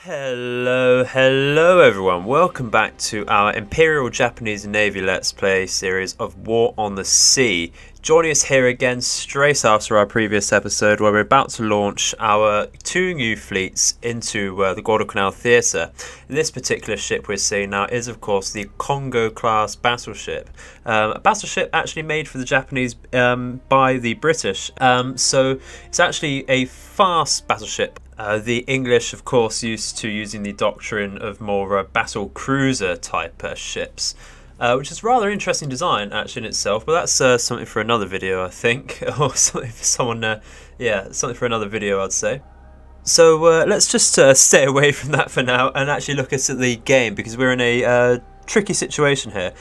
Hello everyone, welcome back to our Imperial Japanese Navy Let's Play series of War on the Sea. Joining us here again straight after our previous episode where we're about to launch our two new fleets into the Guadalcanal Theatre. This particular ship we're seeing now is of course the Congo class battleship. A battleship actually made for the Japanese by the British, so it's actually a fast battleship. The English, of course, used to using the doctrine of more battle cruiser type ships, which is rather interesting design actually in itself. But that's something for another video, I think, or something for someone. Yeah, something for another video, I'd say. So let's just stay away from that for now and actually look at the game because we're in a tricky situation here.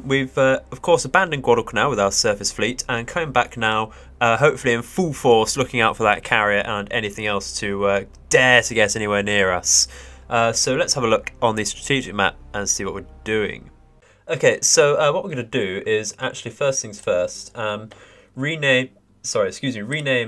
We've of course abandoned Guadalcanal with our surface fleet and coming back now, hopefully in full force, looking out for that carrier and anything else to dare to get anywhere near us. So let's have a look on the strategic map and see what we're doing. Okay, so what we're going to do is actually first things first, rename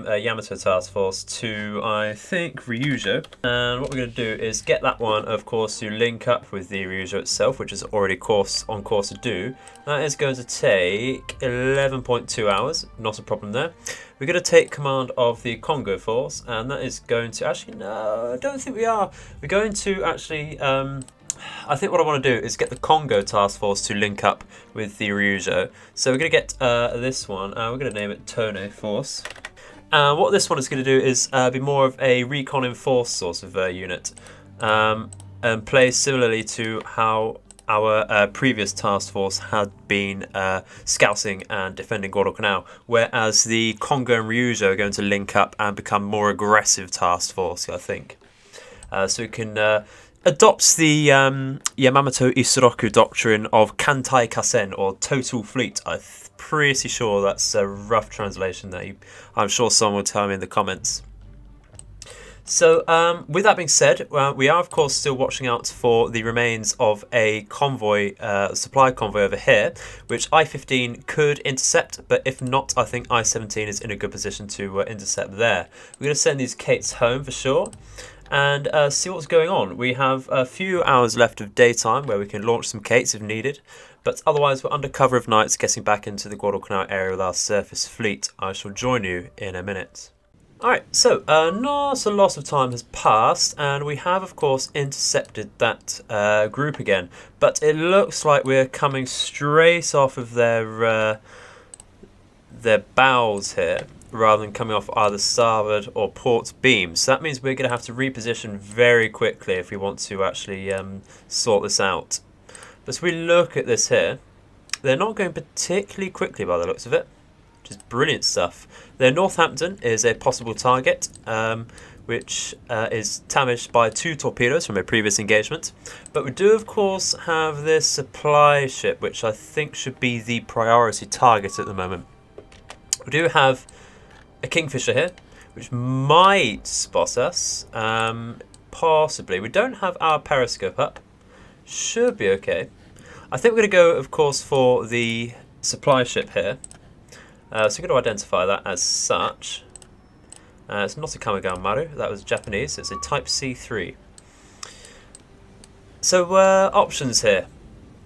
Yamato Task Force to, I think, Ryujo. And what we're going to do is get that one, of course, to link up with the Ryujo itself, which is already on course to do. That is going to take 11.2 hours, not a problem there. We're going to take command of the Congo force, and that is going to, actually, no, I don't think we are. We're going to actually, I think what I want to do is get the Congo task force to link up with the Ryujo. So we're going to get this one, we're going to name it Tone Force. What this one is going to do is be more of a recon enforced sort of unit, and play similarly to how our previous task force had been scouting and defending Guadalcanal, whereas the Congo and Ryujo are going to link up and become more aggressive task force, I think. So we can adopts the Yamamoto Isoroku doctrine of KANTAI Kasen, or total fleet. I'm pretty sure that's a rough translation there. I'm sure someone will tell me in the comments. So with that being said, we are of course still watching out for the remains of a convoy, supply convoy over here, which I-15 could intercept, but if not, I think I-17 is in a good position to intercept there. We're going to send these Kates home for sure and see what's going on. We have a few hours left of daytime where we can launch some Kates if needed, but otherwise we're under cover of nights getting back into the Guadalcanal area with our surface fleet. I shall join you in a minute. Alright, so not a lot of time has passed and we have of course intercepted that group again, but it looks like we're coming straight off of their bows here, rather than coming off either starboard or port beam. So that means we're going to have to reposition very quickly if we want to actually sort this out. But as we look at this here, they're not going particularly quickly by the looks of it, which is brilliant stuff. Their Northampton is a possible target, which is damaged by 2 torpedoes from a previous engagement. But we do of course have this supply ship, which I think should be the priority target at the moment. We do have a Kingfisher here, which might spot us, possibly. We don't have our periscope up, should be okay. I think we're going to go, of course, for the supply ship here. So we're going to identify that as such. It's not a Kamigawa Maru, that was Japanese, it's a Type C3. So options here.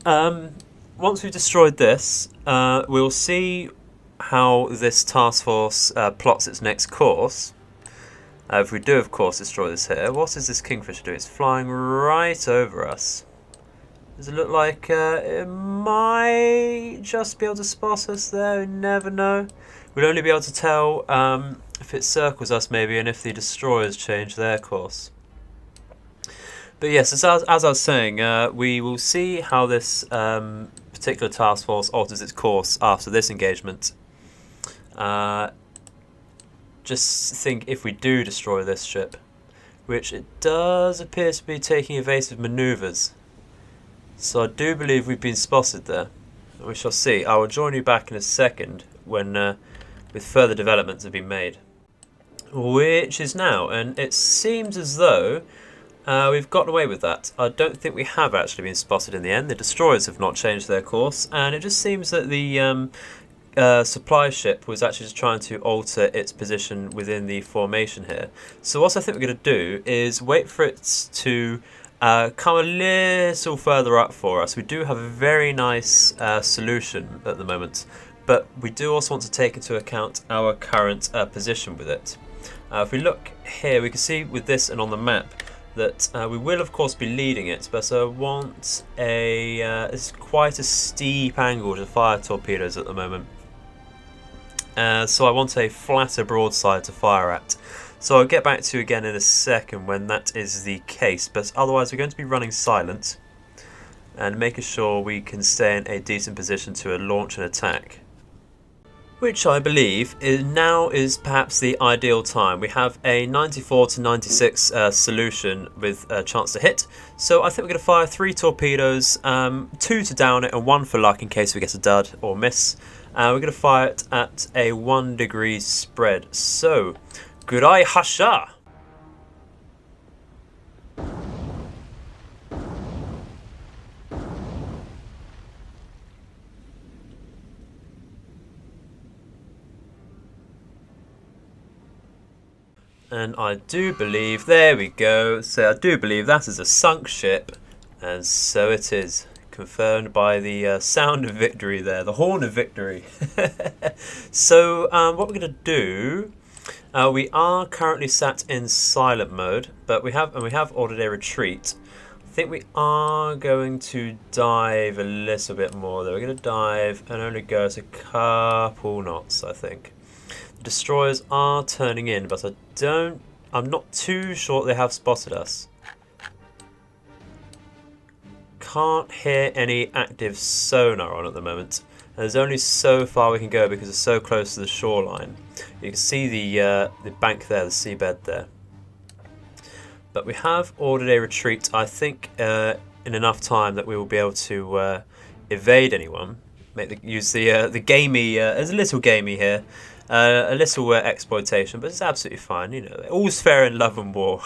Once we've destroyed this, we'll see how this task force plots its next course. If we do of course destroy this here, what is this Kingfisher doing? It's flying right over us. Does it look like it might just be able to spot us there? We never know. We'd only be able to tell if it circles us maybe and if the destroyers change their course. But yes, as I was saying, we will see how this particular task force alters its course after this engagement. Just think if we do destroy this ship, which it does appear to be taking evasive manoeuvres. So I do believe we've been spotted there. We shall see. I will join you back in a second when with further developments have been made. Which is now, and it seems as though we've gotten away with that. I don't think we have actually been spotted in the end. The destroyers have not changed their course, and it just seems that the supply ship was actually just trying to alter its position within the formation here. So what I think we're going to do is wait for it to come a little further up for us. We do have a very nice solution at the moment, but we do also want to take into account our current position with it. If we look here, we can see with this and on the map that we will of course be leading it, but I want it's quite a steep angle to fire torpedoes at the moment. So I want a flatter broadside to fire at. So I'll get back to you again in a second when that is the case, but otherwise we're going to be running silent and making sure we can stay in a decent position to launch an attack. Which I believe now is perhaps the ideal time. We have a 94 to 96 solution with a chance to hit. So I think we're going to fire 3 torpedoes, 2 to down it and 1 for luck in case we get a dud or miss. We're going to fire it at a 1 degree spread. So, Gurai Hasha! And I do believe, there we go, so I do believe that is a sunk ship, and so it is, confirmed by the sound of victory there, the horn of victory. So what we're going to do, we are currently sat in silent mode, but we have ordered a retreat. I think we are going to dive a little bit more though. We're going to dive and only go a couple knots, I think. Destroyers are turning in, but I'm not too sure they have spotted us. Can't hear any active sonar on at the moment. And there's only so far we can go because it's so close to the shoreline. You can see the bank there, the seabed there. But we have ordered a retreat, I think, in enough time that we will be able to evade anyone. Use the gamey, there's a little gamey here. A little exploitation, but it's absolutely fine. You know, all's fair in love and war.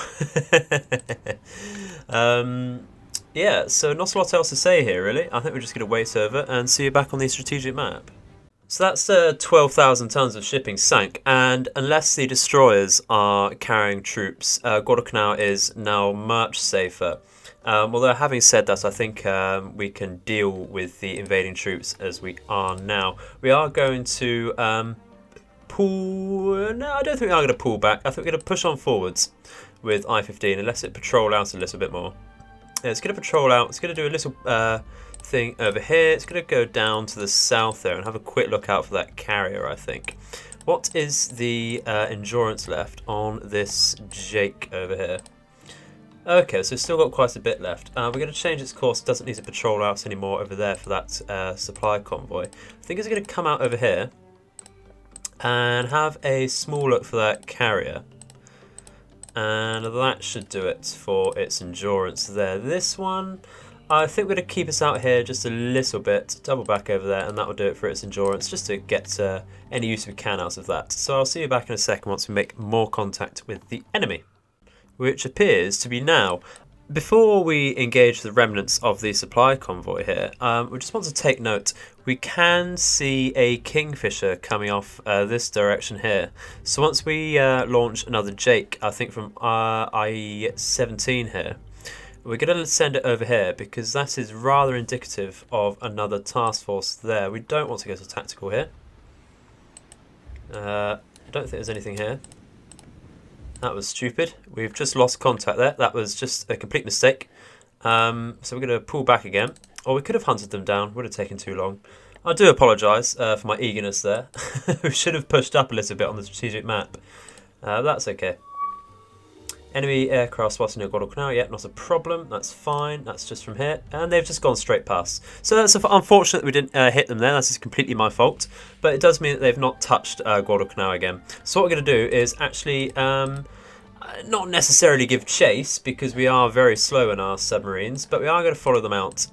Yeah, so not a lot else to say here, really. I think we're just going to wait over and see you back on the strategic map. So that's 12,000 tons of shipping sank, and unless the destroyers are carrying troops, Guadalcanal is now much safer. Although having said that, I think we can deal with the invading troops as we are now. We are going to no, I don't think we are going to pull back. I think we're going to push on forwards with I-15 and let it patrol out a little bit more. It's going to patrol out. It's going to do a little thing over here. It's going to go down to the south there and have a quick look out for that carrier, I think. What is the endurance left on this Jake over here? Okay, so it's still got quite a bit left. We're going to change its course. It doesn't need to patrol out anymore over there for that supply convoy. I think it's going to come out over here and have a small look for that carrier, and that should do it for its endurance there. This one, I think we're going to keep us out here just a little bit, double back over there, and that will do it for its endurance, just to get any use we can out of that. So I'll see you back in a second once we make more contact with the enemy, which appears to be now. Before we engage the remnants of the supply convoy here, we just want to take note. We can see a Kingfisher coming off this direction here. So once we launch another Jake, I think from I-17 here, we're going to send it over here because that is rather indicative of another task force there. We don't want to go to tactical here. I don't think there's anything here. That was stupid. We've just lost contact there. That was just a complete mistake. So we're going to pull back again. Or we could have hunted them down. Would have taken too long. I do apologise for my eagerness there. We should have pushed up a little bit on the strategic map. That's okay. Enemy aircraft spotted near Guadalcanal. Yeah, not a problem. That's fine. That's just from here. And they've just gone straight past. So that's unfortunate that we didn't hit them there. That's completely my fault. But it does mean that they've not touched Guadalcanal again. So what we're going to do is actually not necessarily give chase, because we are very slow in our submarines. But we are going to follow them out.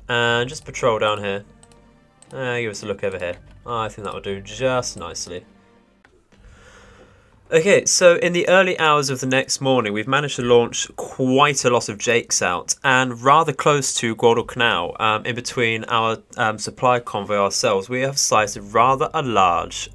And just patrol down here. Give us a look over here. I think that will do just nicely. Okay, so in the early hours of the next morning, we've managed to launch quite a lot of Jakes out, and rather close to Guadalcanal, in between our supply convoy ourselves, we have sighted rather a large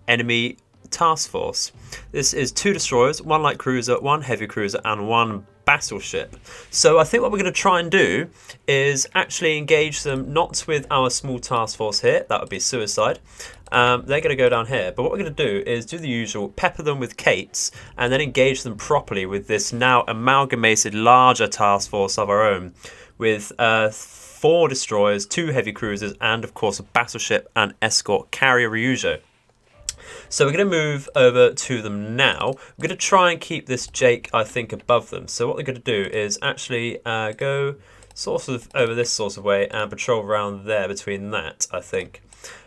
enemy task force. This is 2 destroyers, 1 light cruiser, 1 heavy cruiser, and 1 battleship. So I think what we're going to try and do is actually engage them not with our small task force here, that would be suicide. They're going to go down here, but what we're going to do is do the usual, pepper them with Kates, and then engage them properly with this now amalgamated larger task force of our own, with 4 destroyers, 2 heavy cruisers, and of course a battleship and escort carrier Ryujo. So we're going to move over to them now. We're going to try and keep this Jake, I think, above them. So what we're going to do is actually go sort of over this sort of way and patrol around there between that, I think.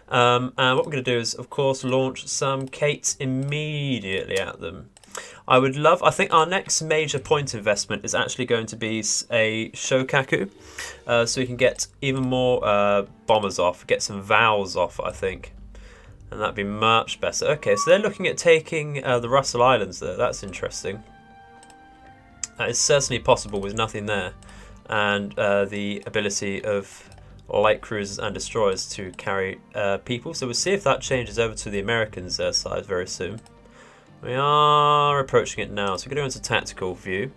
And what we're going to do is, of course, launch some Kates immediately at them. I think our next major point investment is actually going to be a Shokaku, so we can get even more bombers off, get some vowels off, I think. And that'd be much better. Okay, so they're looking at taking the Russell Islands there. That's interesting. That is certainly possible with nothing there. And the ability of light cruisers and destroyers to carry people. So we'll see if that changes over to the Americans' side very soon. We are approaching it now. So we're going to go into tactical view.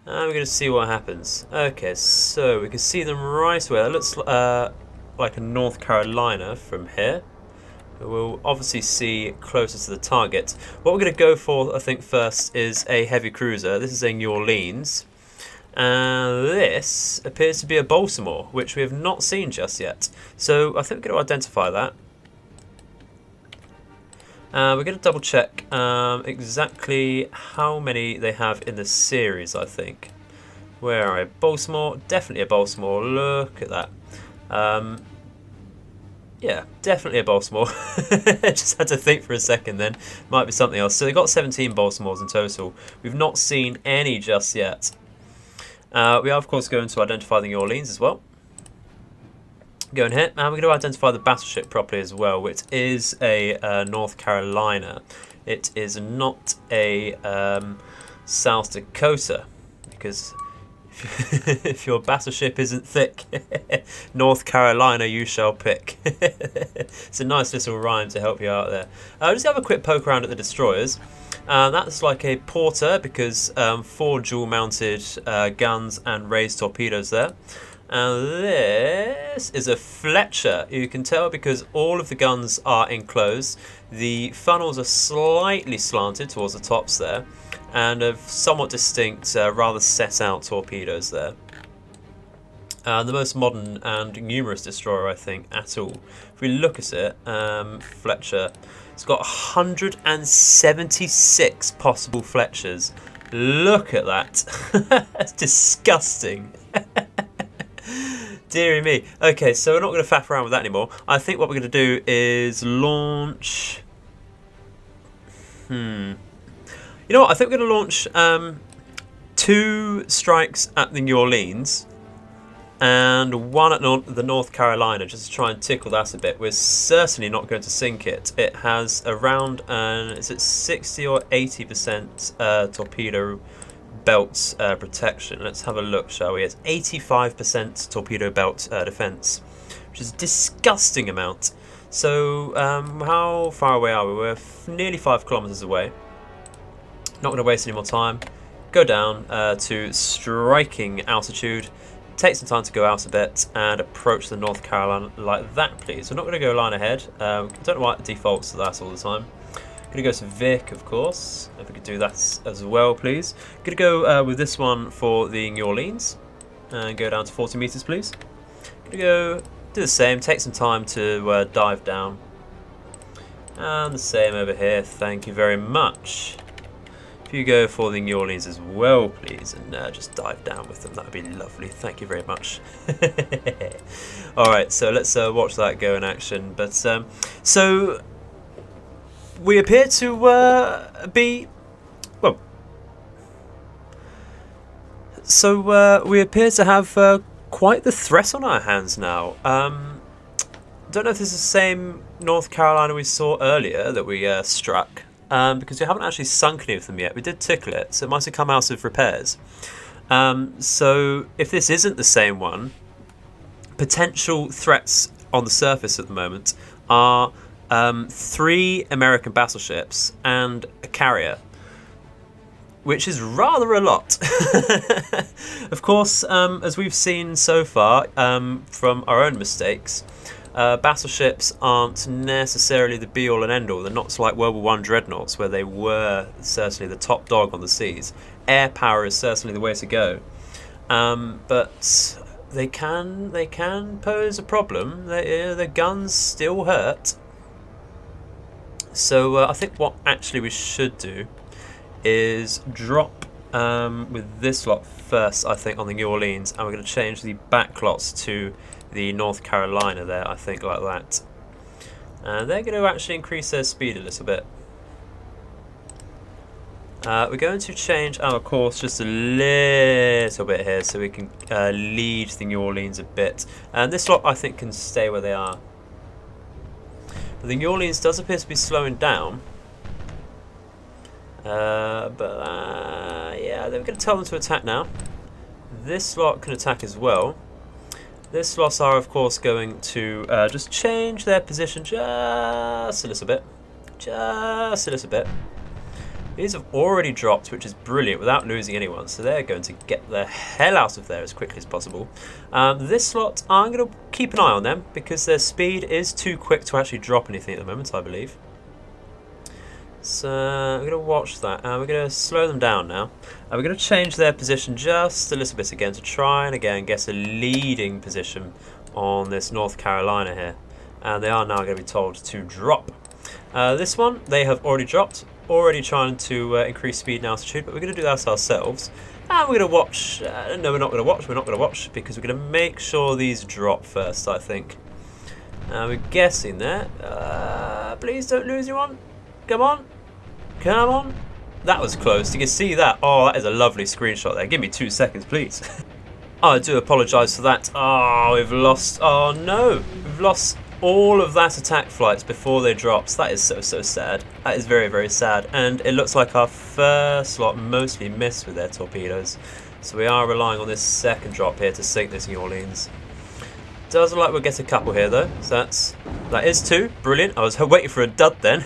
And we're going to see what happens. Okay, so we can see them right away. That looks like a North Carolina from here. We'll obviously see closer to the target. What we're going to go for, I think, first is a heavy cruiser. This is a New Orleans. And this appears to be a Baltimore, which we have not seen just yet. So I think we're going to identify that. We're going to double check exactly how many they have in the series, I think. Where are I? Baltimore, definitely a Baltimore. Look at that. Yeah, definitely a Baltimore. Just had to think for a second then. Might be something else. So they've got 17 Baltimores in total. We've not seen any just yet. We are, of course, going to identify the New Orleans as well. Going here. And we're going to identify the battleship properly as well, which is a North Carolina. It is not a South Dakota, because if your battleship isn't thick, North Carolina you shall pick. It's a nice little rhyme to help you out there. Just have a quick poke around at the destroyers. That's like a Porter, because 4 dual-mounted guns and raised torpedoes there. And this is a Fletcher. You can tell because all of the guns are enclosed. The funnels are slightly slanted towards the tops there, and of somewhat distinct, rather set out torpedoes there. The most modern and numerous destroyer, I think, at all. If we look at it, Fletcher, it's got 176 possible Fletchers. Look at that. That's disgusting. Deary me. Okay, so we're not going to faff around with that anymore. I think what we're going to do is launch... You know what? I think we're going to launch 2 strikes at the New Orleans and 1 at the North Carolina, just to try and tickle that a bit. We're certainly not going to sink it. It has around, is it 60 or 80% torpedo belt protection. Let's have a look, shall we? It's 85% torpedo belt defense, which is a disgusting amount. So how far away are we? We're nearly 5 kilometers away. Not going to waste any more time. Go down to striking altitude. Take some time to go out a bit and approach the North Carolina like that, please. We're not going to go line ahead. I don't know why it defaults to that all the time. Going to go to Vic, of course. If we could do that as well, please. Going to go with this one for the New Orleans. And go down to 40 meters, please. Going to go do the same. Take some time to dive down. And the same over here. Thank you very much. If you go for the New Orleans as well, please, and just dive down with them, that would be lovely. Thank you very much. Alright, so let's watch that go in action. But so we appear to be... Well, so we appear to have quite the threat on our hands now. Don't know if this is the same North Carolina we saw earlier that we struck. because we haven't actually sunk any of them yet. We did tickle it, so it might have come out of repairs. So if this isn't the same one, potential threats on the surface at the moment are 3 American battleships and a carrier, which is rather a lot. Of course, as we've seen so far from our own mistakes, battleships aren't necessarily the be-all and end-all. They're not like World War I dreadnoughts, where they were certainly the top dog on the seas. Air power is certainly the way to go, but they can pose a problem. The guns still hurt. So I think what actually we should do is drop with this lot first, I think, on the New Orleans, and we're going to change the backlots to the North Carolina there, I think, like that. And they're going to actually increase their speed a little bit. We're going to change our course just a little bit here so we can lead the New Orleans a bit. And this lot, I think, can stay where they are. But the New Orleans does appear to be slowing down. Yeah, they're going to tell them to attack now. This lot can attack as well. This lot are, of course, going to just change their position just a little bit. Just a little bit. These have already dropped, which is brilliant, without losing anyone. So they're going to get the hell out of there as quickly as possible. This lot, I'm going to keep an eye on them, because their speed is too quick to actually drop anything at the moment, I believe. So we're going to watch that. We're going to slow them down now. We're going to change their position just a little bit again to try and again get a leading position on this North Carolina here. And they are now going to be told to drop. This one, they have already dropped. Already trying to increase speed and altitude, but we're going to do that ourselves. And we're going to watch. No, we're not going to watch. We're not going to watch because we're going to make sure these drop first, I think. We're guessing there. Please don't lose anyone. Come on. Come on. That was close. You can see that. Oh, that is a lovely screenshot there. Give me 2 seconds, please. Oh, I do apologise for that. Oh, we've lost. Oh, no. We've lost all of that attack flights before they dropped. That is so sad. That is very, very sad. And it looks like our first lot mostly missed with their torpedoes. So we are relying on this second drop here to sink this New Orleans. Does look like we'll get a couple here though. So that is 2. Brilliant. I was waiting for a dud then.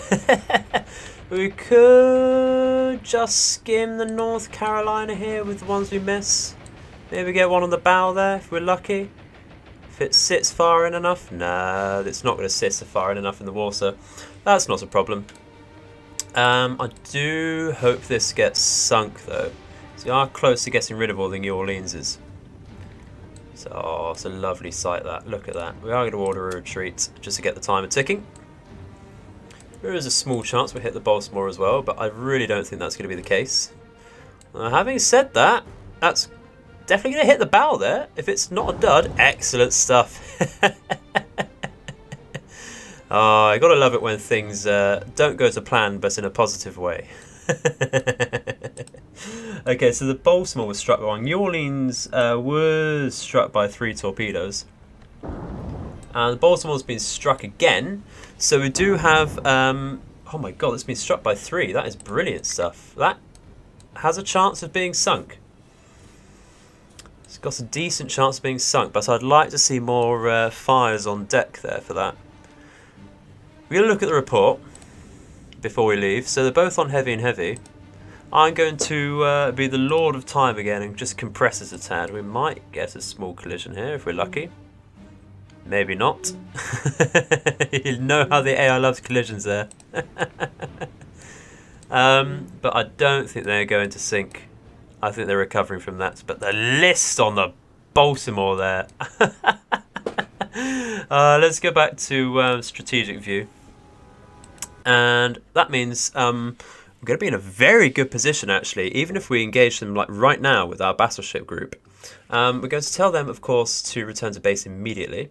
We could just skim the North Carolina here with the ones we miss. Maybe get one on the bow there if we're lucky. If it sits far in enough. No, it's not going to sit far in enough in the water. That's not a problem. I do hope this gets sunk though. So we are close to getting rid of all the New Orleanses. So, oh, it's a lovely sight that. Look at that. We are going to order a retreat just to get the timer ticking. There is a small chance we hit the Baltimore as well, but I really don't think that's going to be the case. Having said that, that's definitely going to hit the bow there. If it's not a dud, excellent stuff. Oh, I gotta love it when things don't go to plan, but in a positive way. Okay, so the Baltimore was struck by 1. New Orleans was struck by 3 torpedoes. And the Baltimore's been struck again. So we do have... oh my god, it's been struck by 3. That is brilliant stuff. That has a chance of being sunk. It's got a decent chance of being sunk, but I'd like to see more fires on deck there for that. We're going to look at the report before we leave. So they're both on heavy and heavy. I'm going to be the Lord of Time again and just compress it a tad. We might get a small collision here if we're lucky. Maybe not. You know how the AI loves collisions there. But I don't think they're going to sink. I think they're recovering from that. But the list on the Baltimore there. Let's go back to strategic view. And that means we're going to be in a very good position, actually, even if we engage them like right now with our battleship group. We're going to tell them, of course, to return to base immediately.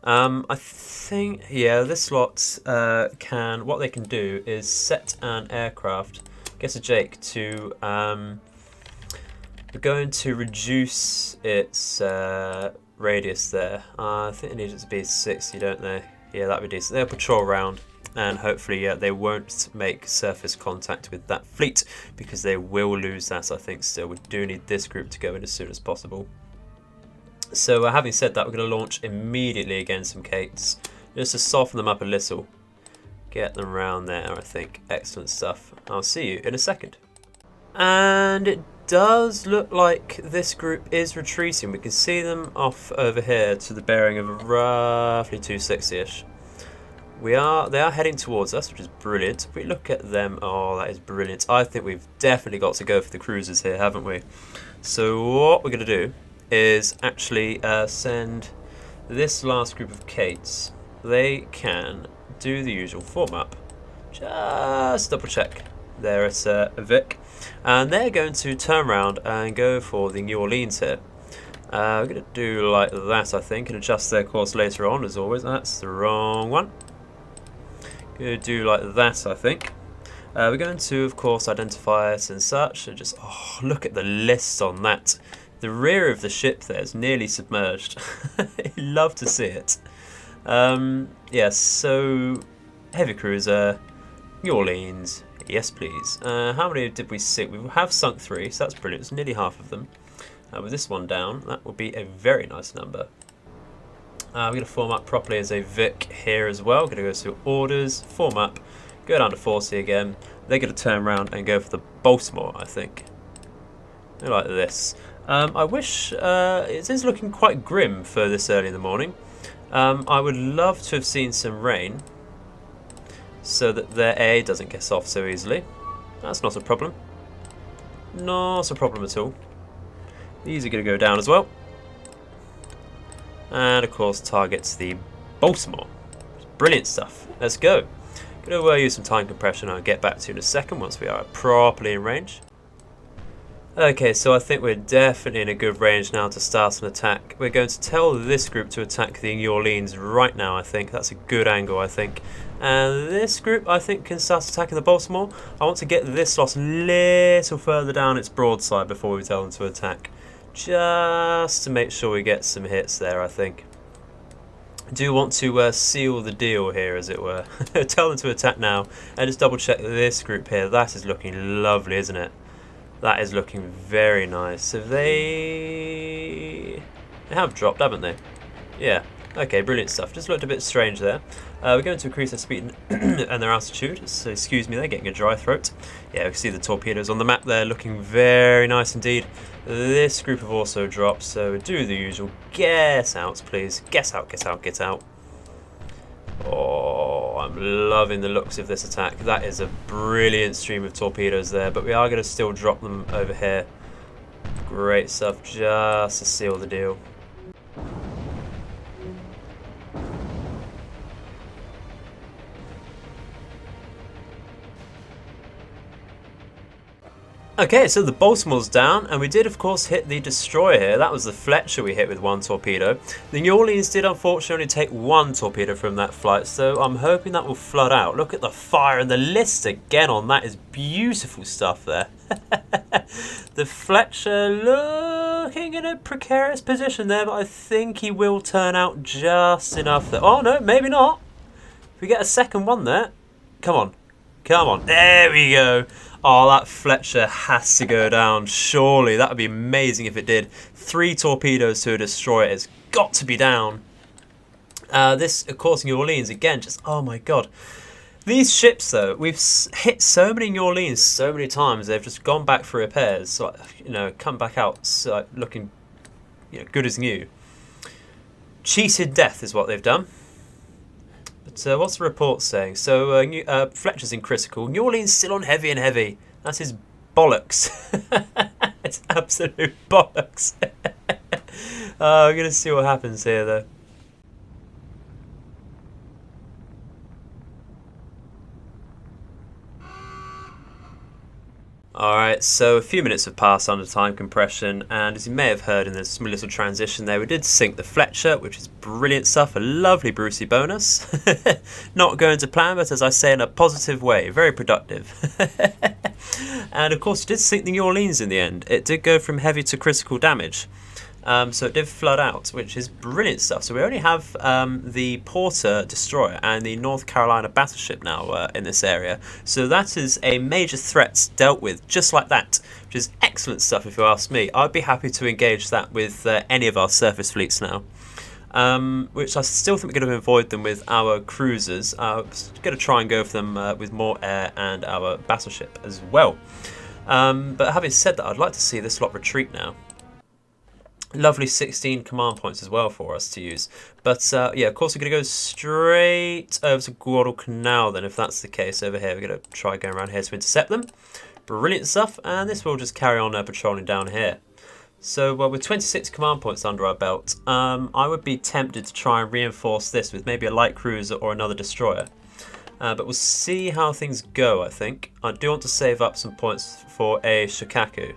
I think, yeah, this lot what they can do is set an aircraft, get a Jake to, we're going to reduce its radius there. I think they need it to be 60, don't they? Yeah, that'd be decent. They'll patrol around. and hopefully they won't make surface contact with that fleet, because they will lose that, I think. Still, we do need this group to go in as soon as possible. So having said that, we're going to launch immediately against some Kates, just to soften them up a little. Get them around there, I think. Excellent stuff. I'll see you in a second. And it does look like this group is retreating. We can see them off over here to the bearing of roughly 260-ish. They are heading towards us, which is brilliant. If we look at them, oh, that is brilliant. I think we've definitely got to go for the cruisers here, haven't we? So what we're going to do is actually send this last group of Kates. They can do the usual form up. Just double check. There it's Vic. And they're going to turn around and go for the New Orleans here. We're going to do like that, I think, and adjust their course later on, as always. That's the wrong one. Going to do like that, I think. We're going to, of course, identify it and such. And just, oh, look at the list on that. The rear of the ship there is nearly submerged. Love to see it. Yeah, so heavy cruiser, New Orleans. Yes, please. How many did we sink? We have sunk 3, so that's brilliant. It's nearly half of them. With this one down, that will be a very nice number. We're going to form up properly as a Vic here as well. We're going to go to orders, form up, go down to 40 again. They're going to turn around and go for the Baltimore, I think. Like this. I wish it is looking quite grim for this early in the morning. I would love to have seen some rain, so that their A doesn't get off so easily. That's not a problem. Not a problem at all. These are going to go down as well. And of course targets the Baltimore. Brilliant stuff. Let's go. Going to use some time compression. I'll get back to you in a second once we are properly in range. Okay, so I think we're definitely in a good range now to start an attack. We're going to tell this group to attack the New Orleans right now, I think. That's a good angle, I think. And this group, I think, can start attacking the Baltimore. I want to get this lot a little further down its broadside before we tell them to attack. Just to make sure we get some hits there, I think. I do want to seal the deal here, as it were. Tell them to attack now. And just double check this group here. That is looking lovely, isn't it? That is looking very nice. So they have dropped, haven't they? Yeah. Okay, brilliant stuff. Just looked a bit strange there. We're going to increase their speed and their altitude. So excuse me, they're getting a dry throat. Yeah, we can see the torpedoes on the map there, looking very nice indeed. This group have also dropped, so do the usual. Get out, please. Get out, get out, get out. Oh, I'm loving the looks of this attack. That is a brilliant stream of torpedoes there, but we are going to still drop them over here. Great stuff, just to seal the deal. Okay, so the Baltimore's down, and we did of course hit the destroyer here. That was the Fletcher we hit with 1 torpedo. The New Orleans did unfortunately only take 1 torpedo from that flight, so I'm hoping that will flood out. Look at the fire, and the list again on that is beautiful stuff there. The Fletcher looking in a precarious position there, but I think he will turn out just enough there. Oh no, maybe not. If we get a second one there, come on. Come on, there we go. Oh, that Fletcher has to go down. Surely, that would be amazing if it did. 3 torpedoes to a destroyer. It's got to be down. This, of course, New Orleans, again, just, oh my god. These ships, though, we've hit so many New Orleans so many times, they've just gone back for repairs. So, you know, come back out so, looking good as new. Cheated death is what they've done. But what's the report saying? So Fletcher's in critical. New Orleans still on heavy and heavy. That's his bollocks. It's absolute bollocks. I'm going to see what happens here, though. Alright, so a few minutes have passed under time compression, and as you may have heard in this little transition there, we did sink the Fletcher, which is brilliant stuff, a lovely Brucey bonus. Not going to plan, but as I say, in a positive way, very productive. And of course, we did sink the New Orleans in the end. It did go from heavy to critical damage. So it did flood out, which is brilliant stuff. So we only have the Porter destroyer and the North Carolina battleship now in this area. So that is a major threat dealt with just like that, which is excellent stuff if you ask me. I'd be happy to engage that with any of our surface fleets now. Which I still think we're going to avoid them with our cruisers. Going to try and go for them with more air and our battleship as well. But having said that, I'd like to see this lot retreat now. Lovely 16 command points as well for us to use. But yeah, of course we're going to go straight over to Guadalcanal then, if that's the case over here. We're going to try going around here to intercept them. Brilliant stuff. And this will just carry on patrolling down here. So with 26 command points under our belt, I would be tempted to try and reinforce this with maybe a light cruiser or another destroyer. But we'll see how things go, I think. I do want to save up some points for a Shikaku.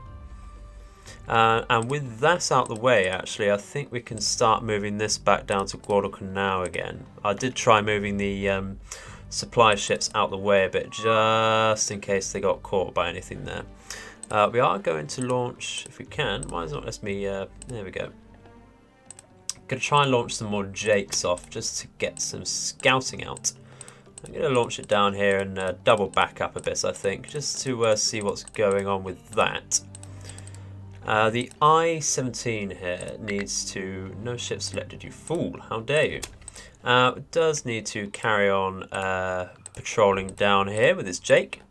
And with that out the way, actually, I think we can start moving this back down to Guadalcanal again. I did try moving the supply ships out the way a bit, just in case they got caught by anything there. We are going to launch, if we can, why is it not let me, there we go. Going to try and launch some more Jakes off, just to get some scouting out. I'm going to launch it down here and double back up a bit, I think, just to see what's going on with that. The I-17 here needs to, no ship selected, you fool, how dare you. It does need to carry on patrolling down here with its Jake.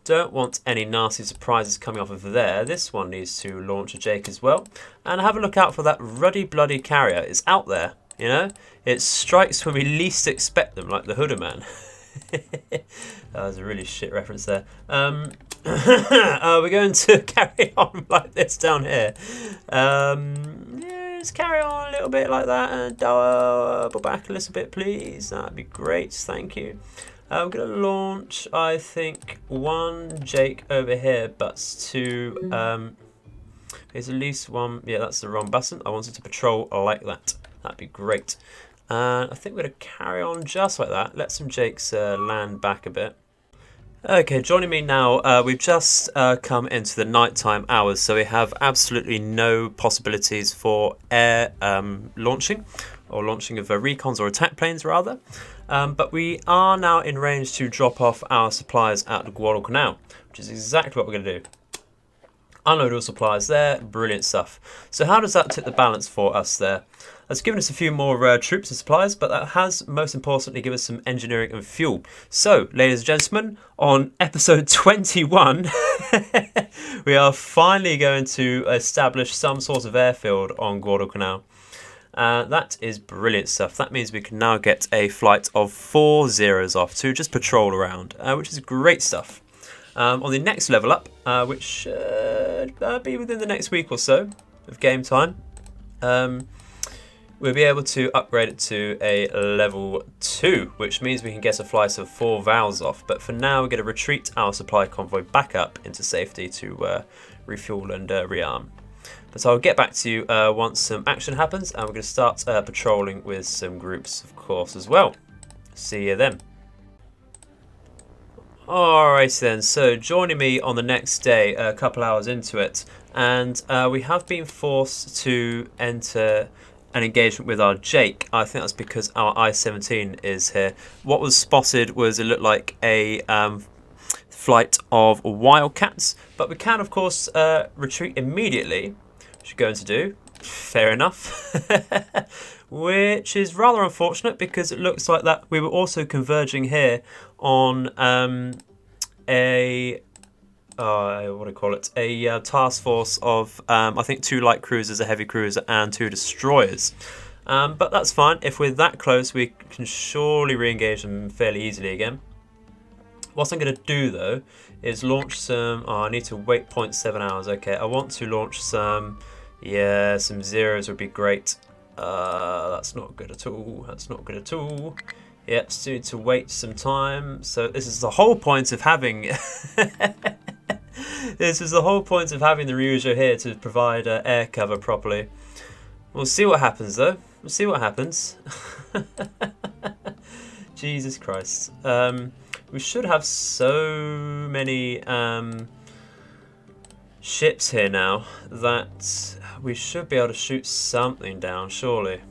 Don't want any nasty surprises coming off of there. This one needs to launch a Jake as well. And have a look out for that ruddy bloody carrier. It's out there, you know. It strikes when we least expect them, like the Hooder Man. That was a really shit reference there. We're going to carry on like this down here. Yeah, just carry on a little bit like that and double back a little bit, please. That'd be great, thank you. I'm going to launch, I think, one Jake over here, but to, there's at least one, yeah, that's the wrong button. I wanted to patrol like that. That'd be great. I think we're going to carry on just like that. Let some Jakes land back a bit. Okay, joining me now, we've just come into the nighttime hours, so we have absolutely no possibilities for air launching, or launching of recons or attack planes rather. But we are now in range to drop off our supplies at Guadalcanal, which is exactly what we're going to do. Unload all supplies there, brilliant stuff. So how does that tip the balance for us there? It's given us a few more troops and supplies, but that has most importantly given us some engineering and fuel. So, ladies and gentlemen, on episode 21, we are finally going to establish some sort of airfield on Guadalcanal. That is brilliant stuff. That means we can now get a flight of 4 zeros off to just patrol around, which is great stuff. On the next level up, which should be within the next week or so of game time, we'll be able to upgrade it to a level 2, which means we can get a flight of 4 vowels off. But for now, we're going to retreat our supply convoy back up into safety to refuel and rearm. But I'll get back to you once some action happens, and we're going to start patrolling with some groups, of course, as well. See you then. Alright then, so joining me on the next day, a couple hours into it, and we have been forced to enter an engagement with our Jake. I think that's because our I-17 is here. What was spotted was it looked like a flight of Wildcats, but we can of course retreat immediately, which we're going to do. Fair enough. Which is rather unfortunate because it looks like that we were also converging here on a what do you call it? A task force of I think 2 light cruisers, a heavy cruiser, and 2 destroyers. But that's fine. If we're that close, we can surely re-engage them fairly easily again. What I'm going to do though is launch some. Oh, I need to wait 0.7 hours. Okay, I want to launch some. Yeah, some zeros would be great. That's not good at all. That's not good at all. Yep, still need to wait some time. So this is the whole point of having. This is the whole point of having the Ryujo here to provide air cover properly. We'll see what happens though. We'll see what happens. Jesus Christ. We should have so many ships here now that we should be able to shoot something down, surely.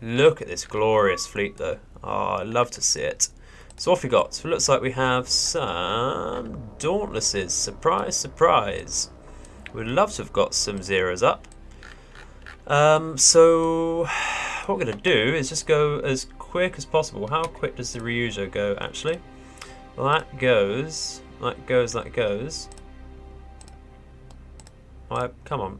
Look at this glorious fleet though. Oh, I'd love to see it. So what have we got? So it looks like we have some Dauntlesses. Surprise, surprise. We'd love to have got some zeros up. So what we're going to do is just go as quick as possible. How quick does the Ryujo go actually? Well, that goes. Alright, come on.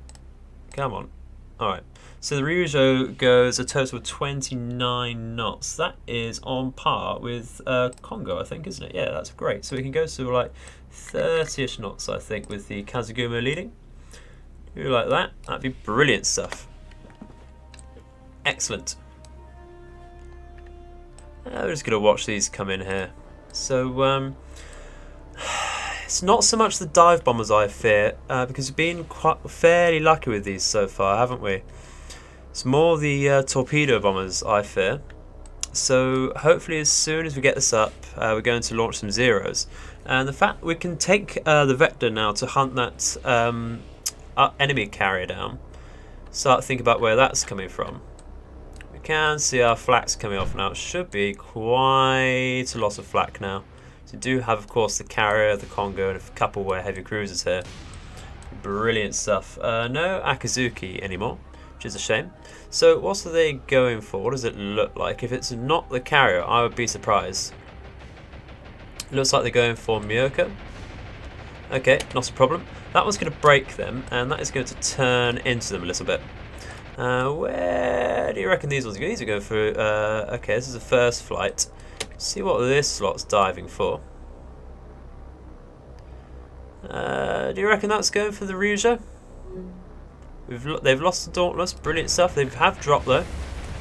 Alright, so the Ryujo goes a total of 29 knots. That is on par with Congo, I think, isn't it? Yeah, that's great. So we can go to like 30-ish knots, I think, with the Kazugumo leading. You like that? That'd be brilliant stuff. Excellent. We're just going to watch these come in here. So, it's not so much the dive bombers I fear, because we've been fairly lucky with these so far, haven't we? It's more the torpedo bombers I fear. So hopefully as soon as we get this up, we're going to launch some zeros. And the fact we can take the vector now to hunt that enemy carrier down, start to think about where that's coming from. We can see our flak's coming off now. It should be quite a lot of flak now. So we do have, of course, the carrier, the Congo, and a couple heavy cruisers here. Brilliant stuff. No Akazuki anymore, which is a shame. So what are they going for? What does it look like? If it's not the carrier, I would be surprised. It looks like they're going for Myoko. Okay, not a problem. That one's going to break them, and that is going to turn into them a little bit. Where do you reckon these ones are going? These are going for... okay, this is the first flight. See what this slot's diving for. Do you reckon that's going for the Ryujo? They've lost the Dauntless. Brilliant stuff. They have dropped though.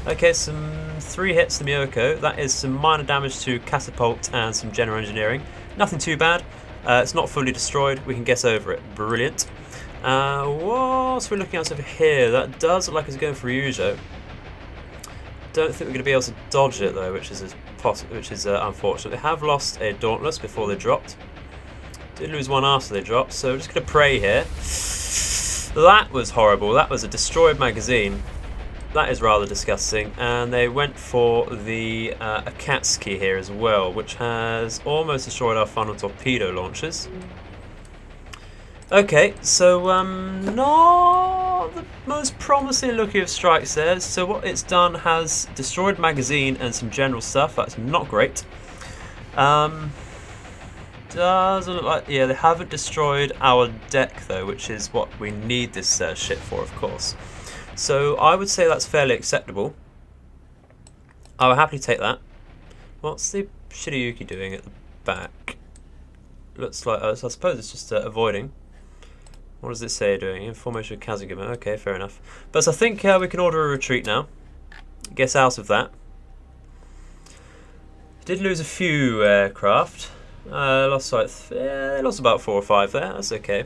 Okay, some 3 hits to Myoko. That is some minor damage to Catapult and some general engineering. Nothing too bad. It's not fully destroyed. We can get over it. Brilliant. Whilst we're looking out over here, that does look like it's going for Ryujo. Don't think we're going to be able to dodge it though, which is unfortunate. They have lost a Dauntless before they dropped. Did lose one after they dropped, so we're just going to pray here. That was horrible. That was a destroyed magazine. That is rather disgusting. And they went for the Akatsuki here as well, which has almost destroyed our final torpedo launchers. Okay, so not the most promising looking of strikes there. So what it's done has destroyed magazine and some general stuff. That's not great. Doesn't look like, yeah, they haven't destroyed our deck though, which is what we need this ship for, of course. So I would say that's fairly acceptable. I would happily take that. What's the Shirayuki doing at the back? Looks like, so I suppose it's just avoiding. What does it say doing? In formation of Kazugumo. Okay, fair enough. But I think we can order a retreat now. Get out of that. Did lose a few aircraft. Lost like they lost about 4 or 5 there. That's okay.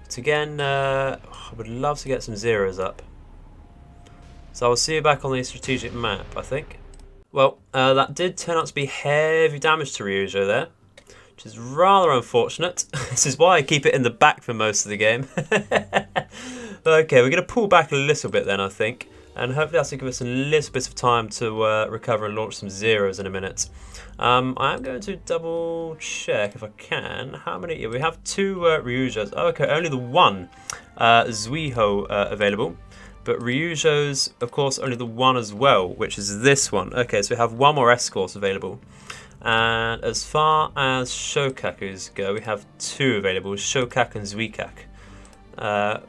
But again, I would love to get some zeros up. So I'll see you back on the strategic map, I think. Well, that did turn out to be heavy damage to Ryujo there, which is rather unfortunate. This is why I keep it in the back for most of the game. Okay, we're going to pull back a little bit then, I think. And hopefully that's going to give us a little bit of time to recover and launch some zeros in a minute. I am going to double check if I can. How many? Yeah, we have 2 Ryujos. Oh, okay, only the 1 Zuiho available. But Ryujo's, of course, only the 1 as well, which is this one. Okay, so we have 1 more escorts available. And as far as Shokakus go, we have 2 available, Shokak and Zuikak.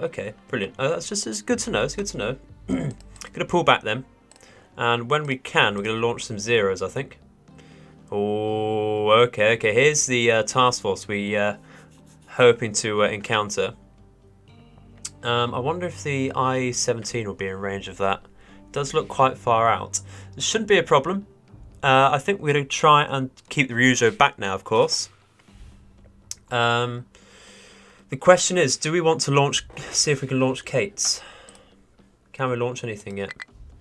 Okay, brilliant. That's just it's good to know. It's good to know. Going to pull back then. And when we can, we're going to launch some zeros, I think. Oh, okay. Here's the task force we hoping to encounter. I wonder if the I-17 will be in range of that. It does look quite far out. It shouldn't be a problem. I think we're going to try and keep the Ryujo back now, of course. The question is, do we want to launch? See if we can launch Kates. Can we launch anything yet?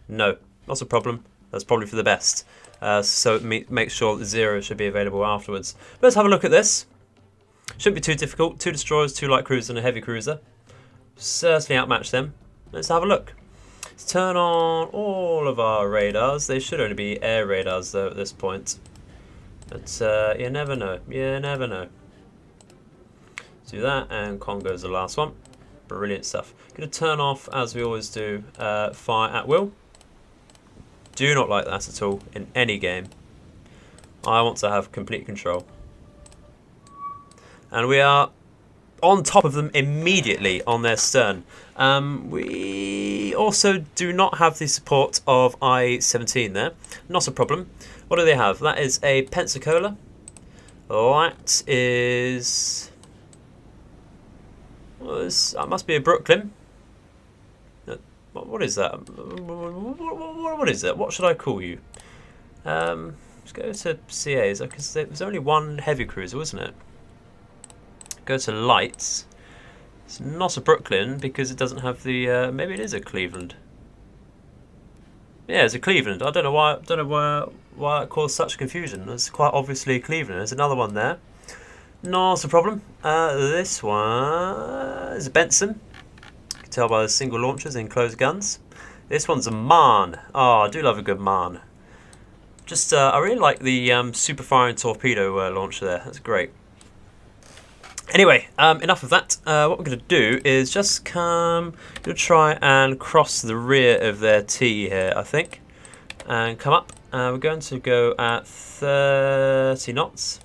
No, not a problem. That's probably for the best. So make sure that 0 should be available afterwards. Let's have a look at this. Shouldn't be too difficult. 2 destroyers, 2 light cruisers and a heavy cruiser. Certainly outmatch them. Let's have a look. Let's turn on all of our radars. They should only be air radars though at this point. But you never know. You never know. Let's do that, and Congo's the last one. Brilliant stuff. Going to turn off, as we always do, fire at will. Do not like that at all in any game. I want to have complete control. And we are on top of them immediately on their stern. We also do not have the support of I-17 there. Not a problem. What do they have? That is a Pensacola. That is... that must be a Brooklyn. What is that? What is that? What should I call you? Let's go to CAs, because there was only one heavy cruiser, wasn't it? Go to lights. It's not a Brooklyn because it doesn't have the. Maybe it is a Cleveland. Yeah, it's a Cleveland. I don't know why. Why it caused such confusion. It's quite obviously Cleveland. There's another one there. Not a problem. This one is a Benson. You can tell by the single launchers and closed guns. This one's a MAN. Oh, I do love a good MAN. Just, I really like the super firing torpedo launcher there. That's great. Anyway, enough of that. What we're going to do is just going to try and cross the rear of their T here, I think, and come up. We're going to go at 30 knots.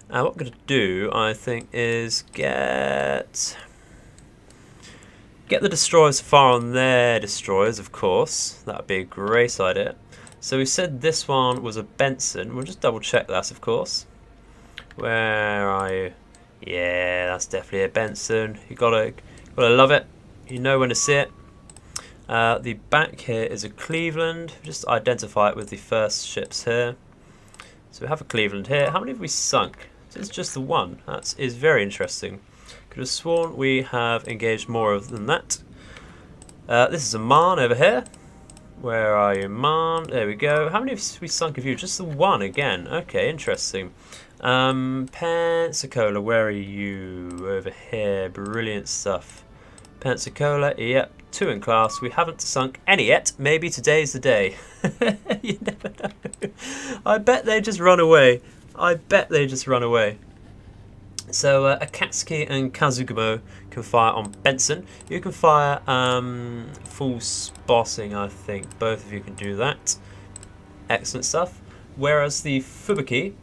What we're going to do, I think, is get the destroyers to fire on their destroyers, of course. That would be a great idea. So we said this one was a Benson. We'll just double check that, of course. Where are you? Yeah, that's definitely a Benson. You gotta love it. You know when to see it. The back here is a Cleveland. Just identify it with the first ships here. So we have a Cleveland here. How many have we sunk? It's just the one. That is very interesting. Could have sworn we have engaged more than that. This is a MAN over here. Where are you, MAN? There we go. How many have we sunk of you? Just the one again. Okay, interesting. Pensacola, where are you? Over here. Brilliant stuff. Pensacola, yep. 2 in class. We haven't sunk any yet. Maybe today's the day. You never know. I bet they just run away. I bet they just run away. So Akatsuki and Kazugumo can fire on Benson. You can fire full spotting, I think. Both of you can do that. Excellent stuff. Whereas the Fubuki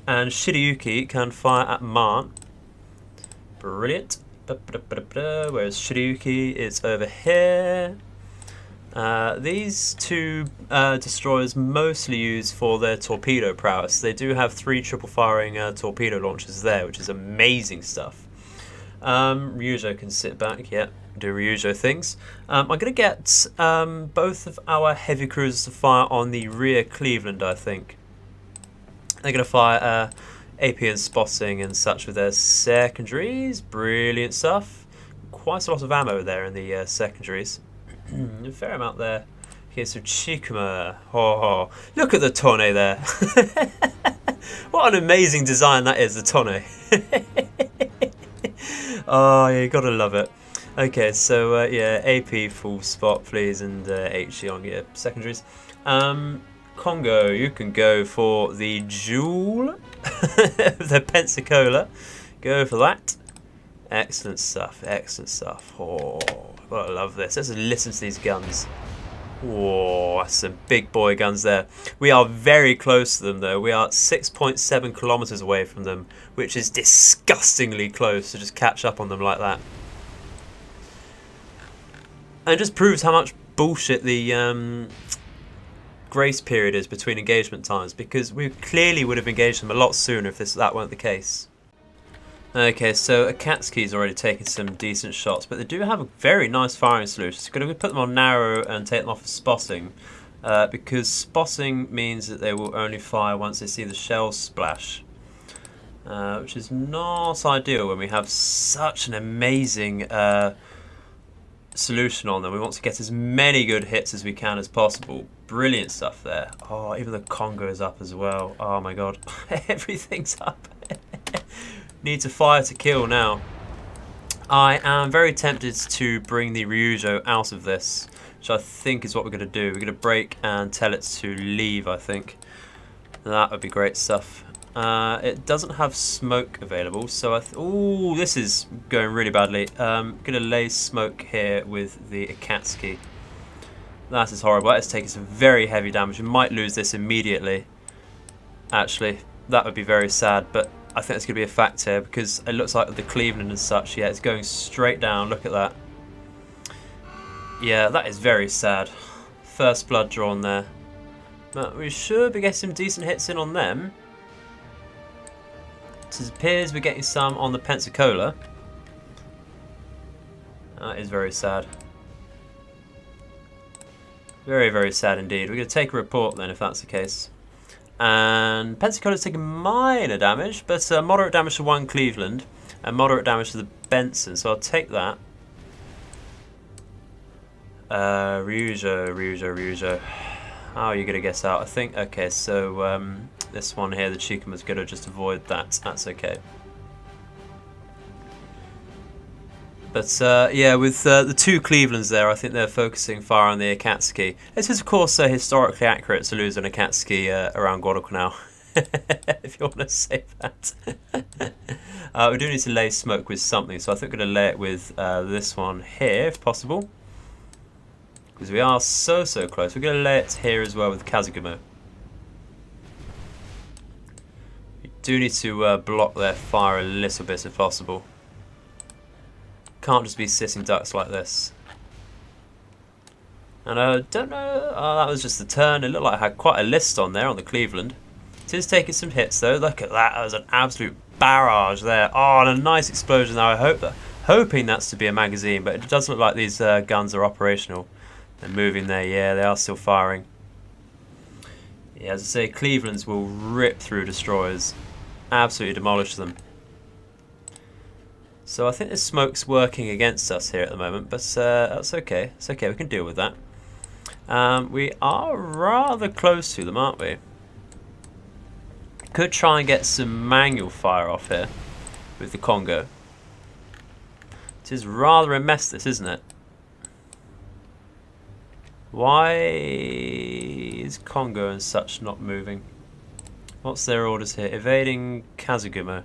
and Shirayuki can fire at MAN. Brilliant. Whereas Shirayuki is over here. These two destroyers mostly used for their torpedo prowess. They do have 3 triple firing torpedo launchers there, which is amazing stuff. Ryujo can sit back, yeah, do Ryujo things. I'm going to get both of our heavy cruisers to fire on the rear Cleveland, I think. They're going to fire AP and spotting and such with their secondaries. Brilliant stuff. Quite a lot of ammo there in the secondaries. A fair amount there. Okay, so Chikuma. Oh, look at the Tonne there. What an amazing design that is, the Tonne. Oh, yeah, you gotta love it. Okay, so yeah, AP full spot, please, and HE on your secondaries. Congo, you can go for the Jewel, the Pensacola. Go for that. Excellent stuff, excellent stuff. Oh, I love this. Let's listen to these guns. Whoa, that's some big boy guns there. We are very close to them, though. We are 6.7 kilometers away from them, which is disgustingly close to just catch up on them like that. And it just proves how much bullshit the grace period is between engagement times, because we clearly would have engaged them a lot sooner if that weren't the case. Okay, so Akatsuki's already taken some decent shots, but they do have a very nice firing solution. So I'm going to put them on narrow and take them off of spotting, because spotting means that they will only fire once they see the shell splash, which is not ideal when we have such an amazing solution on them. We want to get as many good hits as we can as possible. Brilliant stuff there. Oh, even the Congo is up as well. Oh my god, everything's up. Need to fire to kill now. I am very tempted to bring the Ryujo out of this, which I think is what we're going to do. We're going to break and tell it to leave, I think. That would be great stuff. It doesn't have smoke available, so ooh, this is going really badly. I'm going to lay smoke here with the Akatsuki. That is horrible. That is taking some very heavy damage. We might lose this immediately. Actually, that would be very sad, but I think it's going to be a fact here because it looks like the Cleveland and such, yeah, it's going straight down. Look at that. Yeah, that is very sad. First blood drawn there. But we should be getting some decent hits in on them. It appears we're getting some on the Pensacola. That is very sad. Very, very sad indeed. We're going to take a report then if that's the case. And Pensacola's taking minor damage, but moderate damage to one Cleveland and moderate damage to the Benson, so I'll take that. Ryujo. How are you going to guess out? I think, okay, so this one here, the Chikuma's going to just avoid that. That's okay. But yeah, with the two Clevelands there, I think they're focusing fire on the Akatsuki. This is, of course, historically accurate to lose an Akatsuki around Guadalcanal, if you want to say that. We do need to lay smoke with something, so I think we're going to lay it with this one here, if possible. Because we are so close. We're going to lay it here as well with Kazugumo. We do need to block their fire a little bit if possible. Can't just be sitting ducks like this. And I don't know, that was just the turn. It looked like I had quite a list on there on the Cleveland. It is taking some hits though. Look at that, that was an absolute barrage there. Oh, and a nice explosion there. Hoping that's to be a magazine, but it does look like these guns are operational. They're moving there, yeah, they are still firing. Yeah, as I say, Clevelands will rip through destroyers. Absolutely demolish them. So I think this smoke's working against us here at the moment, but that's okay. It's okay, we can deal with that. We are rather close to them, aren't we? Could try and get some manual fire off here with the Congo. It is rather a mess, this, isn't it? Why is Congo and such not moving? What's their orders here? Evading Kazugumo.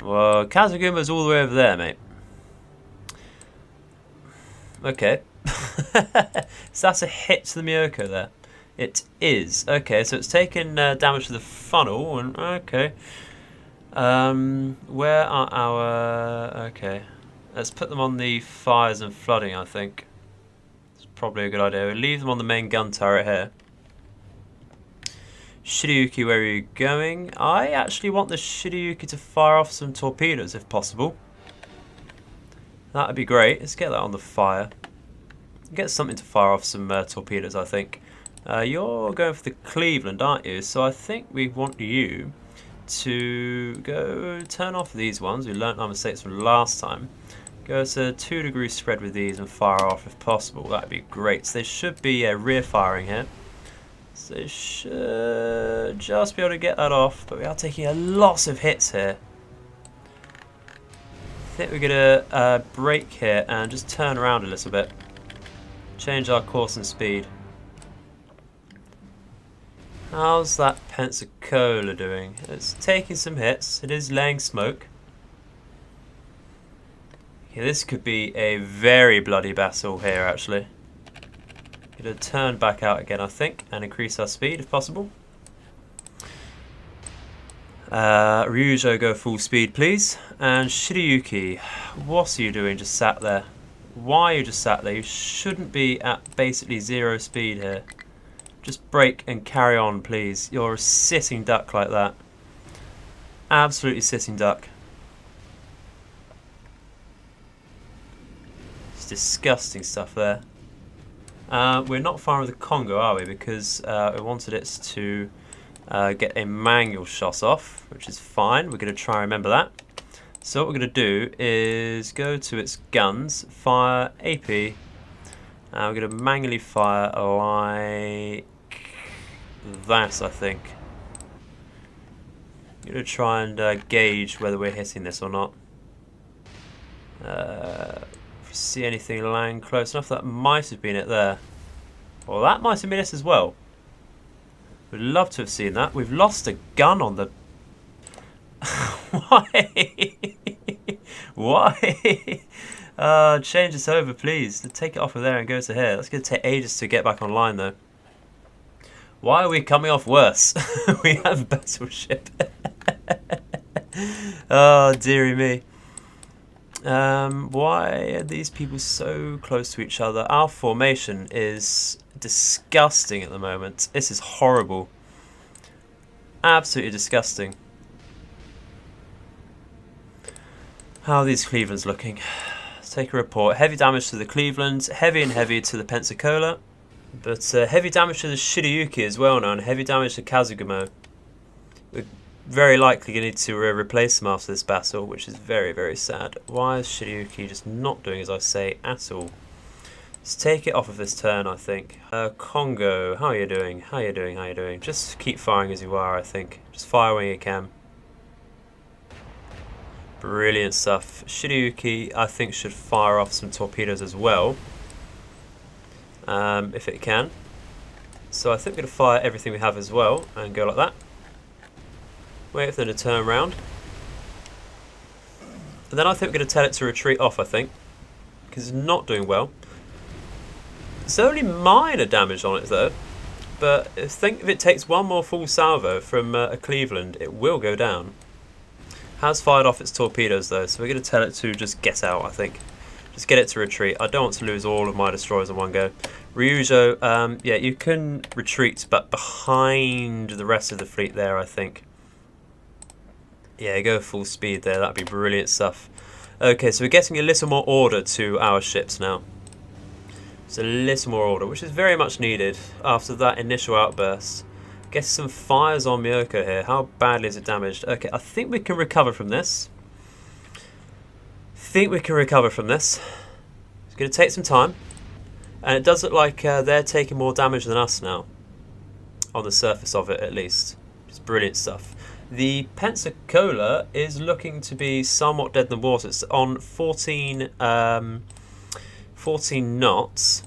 Well, Kazuguma's all the way over there, mate. Okay. So that's a hit to the Miyoko there. It is. Okay, so it's taken damage to the funnel. And okay. Where are our... Okay. Let's put them on the fires and flooding, I think. It's probably a good idea. We'll leave them on the main gun turret here. Shiryuki, where are you going? I actually want the Shiryuki to fire off some torpedoes if possible. That would be great. Let's get that on the fire. Get something to fire off some torpedoes, I think. You're going for the Cleveland, aren't you? So I think we want you to go turn off these ones. We learnt our mistakes from last time. Go to 2 degree spread with these and fire off if possible. That would be great. So they should be rear firing here. So they should just be able to get that off, but we are taking a lot of hits here. I think we're going to brake here and just turn around a little bit. Change our course and speed. How's that Pensacola doing? It's taking some hits. It is laying smoke. Okay, this could be a very bloody battle here, actually. Going to turn back out again, I think, and increase our speed if possible. Ryujo, go full speed, please. And Shiryuki, what are you doing just sat there? Why are you just sat there? You shouldn't be at basically 0 speed here. Just brake and carry on, please. You're a sitting duck like that. Absolutely sitting duck. It's disgusting stuff there. We're not firing with the Congo, are we? Because we wanted it to get a manual shot off, which is fine. We're going to try and remember that. So what we're going to do is go to its guns, fire AP, and we're going to manually fire like that, I think. Gonna try and gauge whether we're hitting this or not. If you see anything land close enough, that might have been it there. Well, that might have been it as well. We'd love to have seen that. We've lost a gun on the... Why? Why? Change this over, please. Take it off of there and go to here. That's going to take ages to get back online, though. Why are we coming off worse? We have battleship. Oh, dearie me. Why are these people so close to each other? Our formation is disgusting at the moment. This is horrible. Absolutely disgusting. How are these Clevelands looking? Let's take a report. Heavy damage to the Clevelands, heavy and heavy to the Pensacola, but heavy damage to the Shiryuki as well now, and heavy damage to Kazugumo. We're very likely going to need to replace them after this battle, which is very, very sad. Why is Shiryuki just not doing as I say at all? Let's take it off of this turn, I think. Congo, how are you doing? How are you doing? How are you doing? Just keep firing as you are, I think. Just fire when you can. Brilliant stuff. Shiryuki, I think, should fire off some torpedoes as well. If it can. So I think we're going to fire everything we have as well and go like that. Wait for them to turn around. And then I think we're going to tell it to retreat off, I think. Because it's not doing well. It's only minor damage on it though. But I think if it takes one more full salvo from a Cleveland, it will go down. Has fired off its torpedoes though, so we're going to tell it to just get out, I think. Just get it to retreat. I don't want to lose all of my destroyers in one go. Ryujo, yeah, you can retreat, but behind the rest of the fleet there, I think. Yeah, go full speed there. That'd be brilliant stuff. Okay, so we're getting a little more order to our ships now. It's a little more order, which is very much needed after that initial outburst. Get some fires on Myoko here. How badly is it damaged? Okay, I think we can recover from this. It's going to take some time. And it does look like they're taking more damage than us now. On the surface of it, at least. It's brilliant stuff. The Pensacola is looking to be somewhat dead in the water. It's on 14 knots.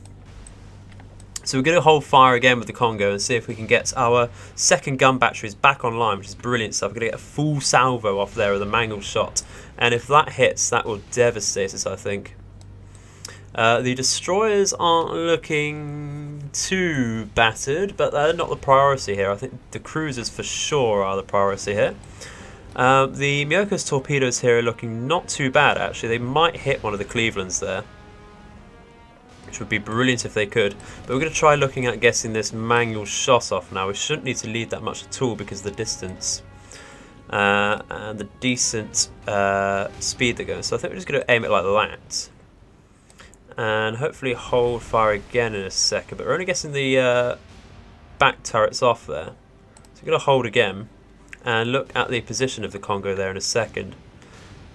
So we're going to hold fire again with the Congo and see if we can get our second gun batteries back online, which is brilliant stuff. We're going to get a full salvo off there with a mangled shot. And if that hits, that will devastate us, I think. The destroyers aren't looking too battered, but they're not the priority here. I think the cruisers for sure are the priority here. The Myoko's torpedoes here are looking not too bad, actually. They might hit one of the Clevelands there, which would be brilliant if they could. But we're going to try looking at getting this manual shot off now. We shouldn't need to lead that much at all because of the distance and the decent speed they're going. So I think we're just going to aim it like that. And hopefully hold fire again in a second. But we're only getting the back turrets off there. So we're going to hold again and look at the position of the Congo there in a second.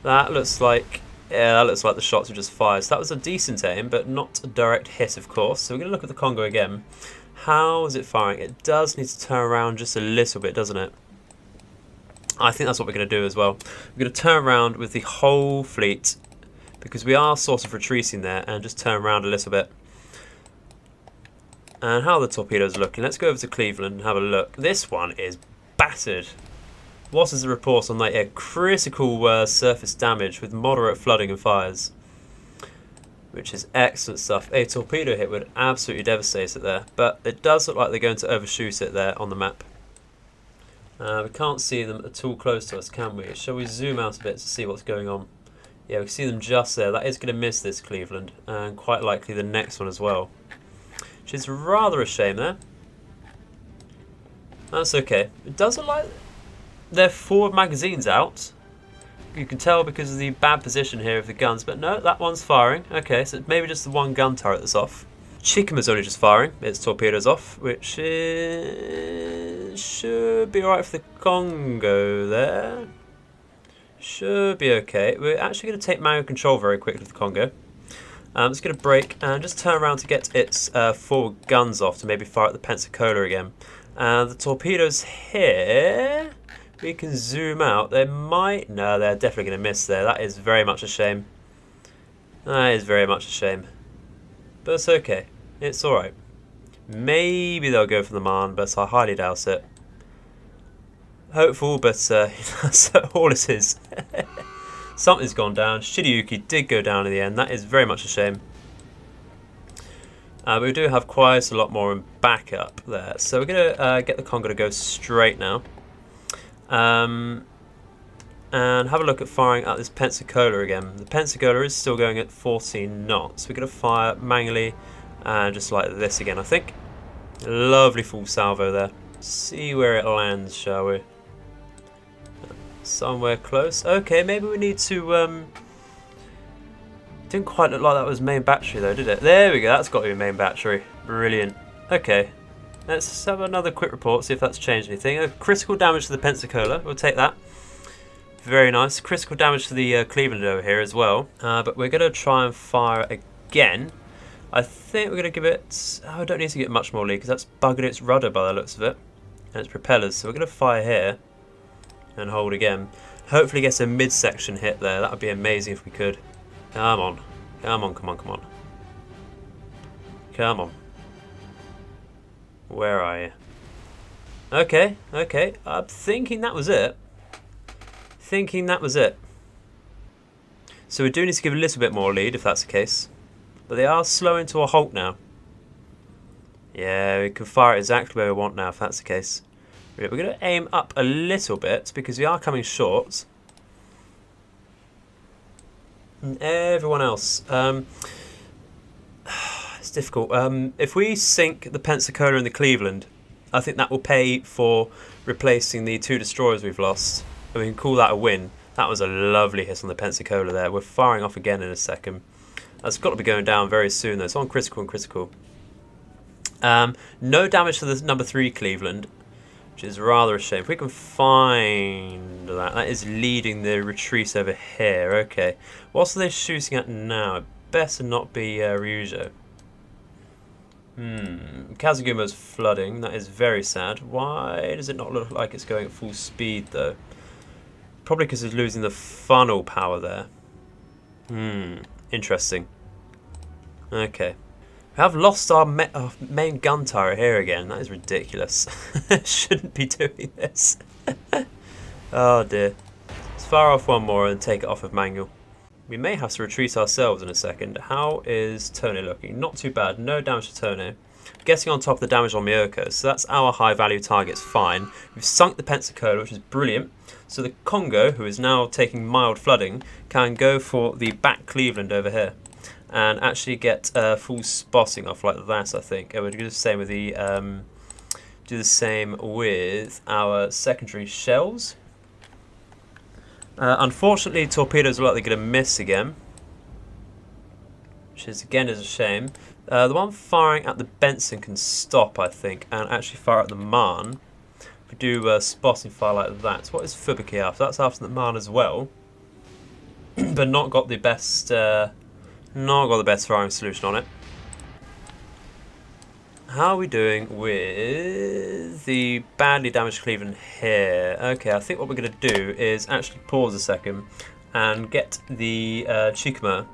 That looks like... yeah, that looks like the shots were just fired. So that was a decent aim, but not a direct hit, of course. So we're going to look at the Congo again. How is it firing? It does need to turn around just a little bit, doesn't it? I think that's what we're going to do as well. We're going to turn around with the whole fleet, because we are sort of retreating there, and just turn around a little bit. And how are the torpedoes looking? Let's go over to Cleveland and have a look. This one is battered. What is the report on that? Yeah, critical surface damage with moderate flooding and fires, which is excellent stuff. A torpedo hit would absolutely devastate it there, but it does look like they're going to overshoot it there on the map. We can't see them at all close to us, can we? Shall we zoom out a bit to see what's going on? Yeah, we can see them just there. That is going to miss this Cleveland, and quite likely the next one as well, which is rather a shame there. That's okay. It does look like their forward magazine's out. You can tell because of the bad position here of the guns, but no, that one's firing. Okay, so maybe just the one gun turret that's off. Chikuma's only just firing its torpedoes off, which should be alright for the Congo there. Should be okay. We're actually going to take manual control very quickly with the Congo. It's going to brake and just turn around to get its forward guns off to maybe fire at the Pensacola again. The torpedoes here, We can zoom out. They might... No, they're definitely going to miss there. That is very much a shame. That is very much a shame. But it's okay. It's alright. Maybe they'll go for the Marn, but I highly doubt it. Hopeful, but that's all it is. Something's gone down. Shiryuki did go down in the end. That is very much a shame. But we do have quite a lot more in backup there. So we're going to get the Congo to go straight now. And have a look at firing at this Pensacola again. The Pensacola is still going at 14 knots. We're going to fire manually and just like this again, I think. Lovely full salvo there. See where it lands, shall we? Somewhere close. Okay, maybe we need to... Didn't quite look like that was main battery though, did it? There we go, that's got to be main battery. Brilliant. Okay. Let's have another quick report, see if that's changed anything. Critical damage to the Pensacola, we'll take that. Very nice. Critical damage to the Cleveland over here as well. But we're going to try and fire again. I think we're going to give it... Oh, I don't need to get much more lead because that's buggered its rudder by the looks of it. And its propellers. So we're going to fire here and hold again. Hopefully get a midsection hit there. That would be amazing if we could. Come on. Come on, come on, come on. Come on. Where are you? Okay, okay. I'm thinking that was it. Thinking that was it. So we do need to give a little bit more lead if that's the case. But they are slowing to a halt now. Yeah, we can fire it exactly where we want now if that's the case. We're going to aim up a little bit because we are coming short. And everyone else. It's difficult. If we sink the Pensacola and the Cleveland, I think that will pay for replacing the 2 destroyers we've lost. And we can call that a win. That was a lovely hit on the Pensacola there. We're firing off again in a second. That's got to be going down very soon though. It's on critical and critical. No damage to the number 3 Cleveland, which is rather a shame. If we can find that. That is leading the retreat over here. Okay. What are they shooting at now? It better not be Ryujo. Kazuguma's flooding. That is very sad. Why does it not look like it's going at full speed though? Probably because it's losing the funnel power there. Interesting. Okay. We have lost our main gun turret here again. That is ridiculous. Shouldn't be doing this. Oh dear. Let's fire off one more and take it off of manual. We may have to retreat ourselves in a second. How is Tone looking? Not too bad. No damage to Tone. Getting on top of the damage on Miyoko. So that's our high value target's fine. We've sunk the Pensacola, which is brilliant. So the Congo, who is now taking mild flooding, can go for the back Cleveland over here. And actually get full spotting off like that, I think. And we'll do the same with the our secondary shells. Unfortunately, torpedoes are likely going to miss again, which is again is a shame. The one firing at the Benson can stop, I think, and actually fire at the Marn. If we do spotting fire like that. What is Fubuki after? That's after the Marn as well, but not got the best. Not got the best firing solution on it. How are we doing with the badly damaged Cleveland here? Okay, I think what we're going to do is actually pause a second and get the Chikuma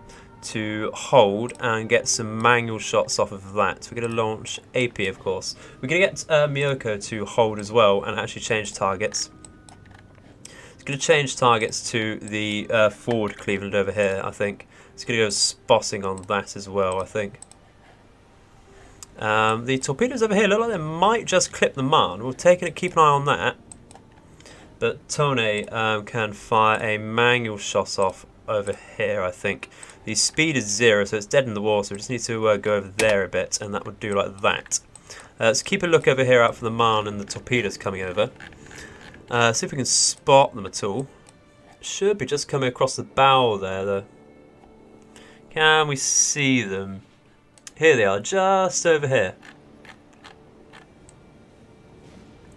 to hold and get some manual shots off of that. We're going to launch AP, of course. We're going to get Miyoko to hold as well and actually change targets. It's going to change targets to the forward Cleveland over here, I think. It's going to go spotting on that as well, I think. The torpedoes over here look like they might just clip the Marn. We'll keep an eye on that. But Tone can fire a manual shot off over here, I think. The speed is 0, so it's dead in the water. We just need to go over there a bit, and that would do like that. So keep a look over here out for the Marn and the torpedoes coming over. See if we can spot them at all. Should be just coming across the bow there, though. Can we see them? Here they are, just over here.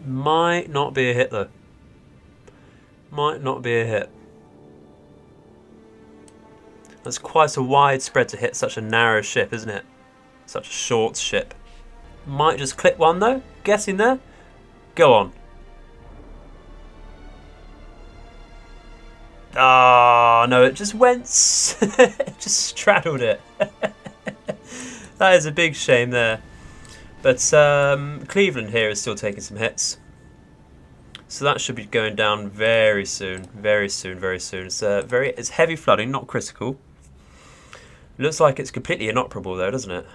Might not be a hit, though. Might not be a hit. That's quite a wide spread to hit such a narrow ship, isn't it? Such a short ship. Might just clip one, though. Getting there. Go on. Oh, no, it just went... it just straddled it. That is a big shame there. But Cleveland here is still taking some hits. So that should be going down very soon. Very soon, very soon. It's heavy flooding, not critical. Looks like it's completely inoperable though, doesn't it?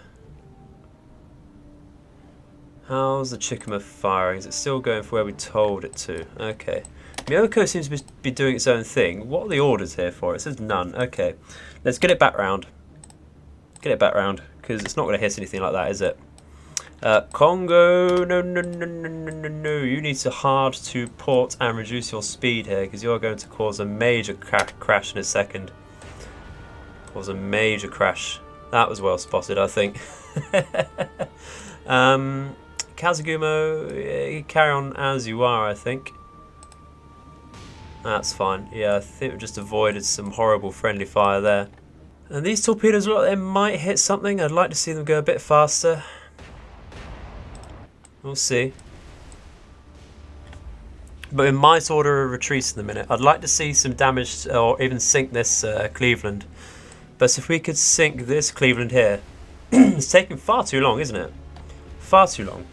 How's the Chikuma firing? Is it still going for where we told it to? Okay. Miyoko seems to be doing its own thing. What are the orders here for? It says none. Okay. Let's get it back round. Get it back round, because it's not going to hit anything like that, is it? Congo, no. You need to hard to port and reduce your speed here, because you're going to cause a major crash in a second. Cause a major crash. That was well spotted, I think. Kazugumo, you carry on as you are, I think. That's fine. Yeah, I think we just avoided some horrible friendly fire there. And these torpedoes look like they might hit something. I'd like to see them go a bit faster. We'll see. But we might order a retreat in a minute. I'd like to see some damage or even sink this Cleveland. But if we could sink this Cleveland here, it's taking far too long, isn't it? Far too long.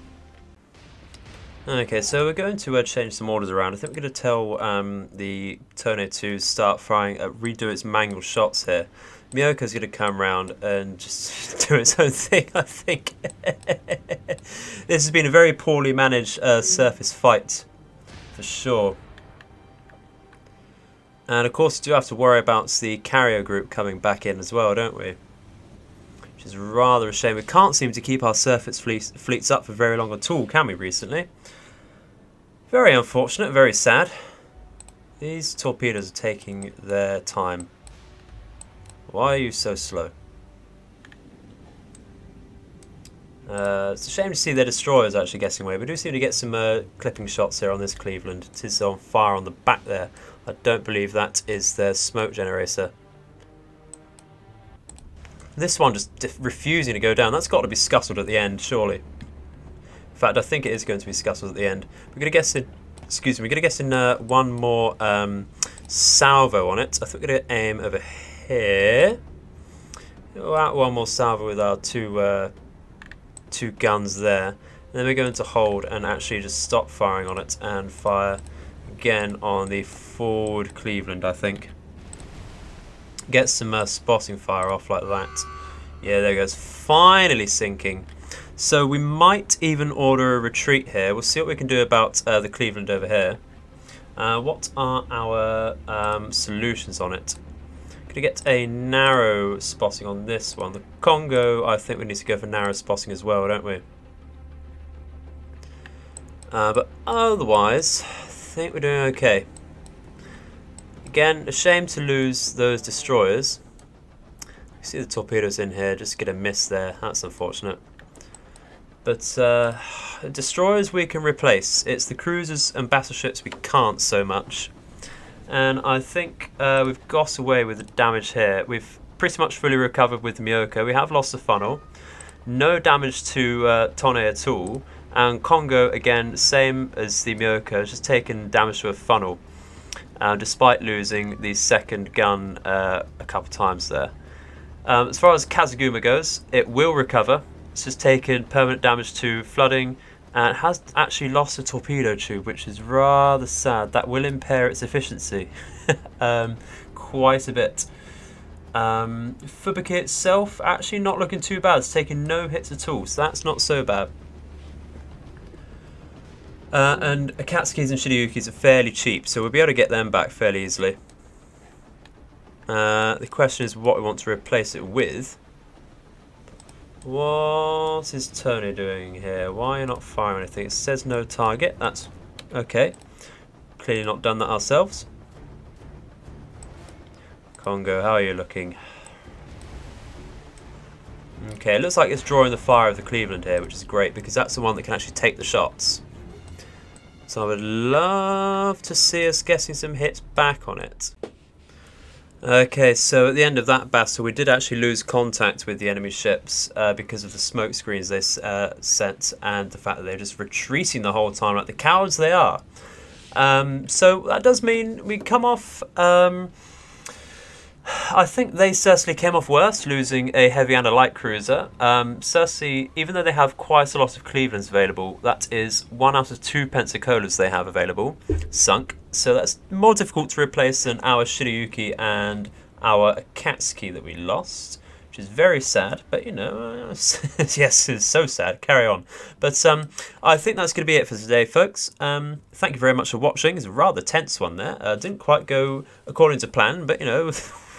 Okay, so we're going to change some orders around. I think we're going to tell the Tone to start firing, redo its mangled shots here. Miyoko's going to come around and just do its own thing, I think. This has been a very poorly managed surface fight, for sure. And of course, we do have to worry about the carrier group coming back in as well, don't we? Which is rather a shame. We can't seem to keep our surface fleets up for very long at all, can we, recently? Very unfortunate, very sad. These torpedoes are taking their time. Why are you so slow? It's a shame to see their destroyers actually getting away. We do seem to get some clipping shots here on this Cleveland. It is on fire on the back there. I don't believe that is their smoke generator. This one just refusing to go down. That's got to be scuttled at the end, surely. In fact, I think it is going to be scuttled at the end. We're going to guess in. Excuse me. We're going to guess in one more salvo on it. I think we're going to aim over here. Out one more salvo with our two guns there. And then we're going to hold and actually just stop firing on it and fire again on the forward Cleveland, I think. Get some spotting fire off like that. Yeah, there it goes. Finally sinking. So we might even order a retreat here. We'll see what we can do about the Cleveland over here. What are our solutions on it? Could we get a narrow spotting on this one? The Congo, I think we need to go for narrow spotting as well, don't we? But otherwise, I think we're doing okay. Again, a shame to lose those destroyers. You see the torpedoes in here, just get a miss there. That's unfortunate. But destroyers we can replace. It's the cruisers and battleships we can't so much. And I think we've got away with the damage here. We've pretty much fully recovered with the Miyoko. We have lost the funnel. No damage to Tone at all. And Congo, again, same as the Miyoko, just taken damage to a funnel. Despite losing the second gun a couple times there. As far as Kazuguma goes, it will recover. It's just taken permanent damage to flooding and it has actually lost a torpedo tube, which is rather sad. That will impair its efficiency quite a bit. Fubuki itself, actually not looking too bad. It's taken no hits at all, so that's not so bad. And Akatsukis and Shiryukis are fairly cheap, so we'll be able to get them back fairly easily. The question is what we want to replace it with. What is Tony doing here? Why are you not firing anything? It says no target. That's okay. Clearly not done that ourselves. Congo, how are you looking? Okay, it looks like it's drawing the fire of the Cleveland here, which is great because that's the one that can actually take the shots. So I would love to see us getting some hits back on it. Okay, so at the end of that battle, we did actually lose contact with the enemy ships because of the smoke screens they sent and the fact that they're just retreating the whole time, like the cowards they are. So that does mean we come off. I think they certainly came off worse, losing a heavy and a light cruiser. Cersei, even though they have quite a lot of Clevelands available, that is 1 out of 2 Pensacola's they have available, sunk. So that's more difficult to replace than our Shiryuki and our Akatsuki that we lost, which is very sad. But you know, yes, it's so sad. Carry on. But I think that's going to be it for today, folks. Thank you very much for watching. It's a rather tense one there. Didn't quite go according to plan, but you know.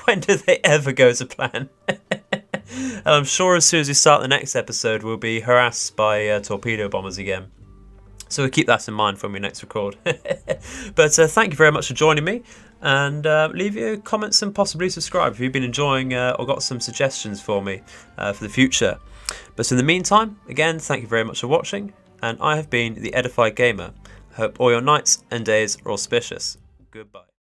When do they ever go to plan? And I'm sure as soon as we start the next episode, we'll be harassed by torpedo bombers again. So we'll keep that in mind when we next record. But thank you very much for joining me. And leave your comments and possibly subscribe if you've been enjoying or got some suggestions for me for the future. But in the meantime, again, thank you very much for watching. And I have been the Edified Gamer. Hope all your nights and days are auspicious. Goodbye.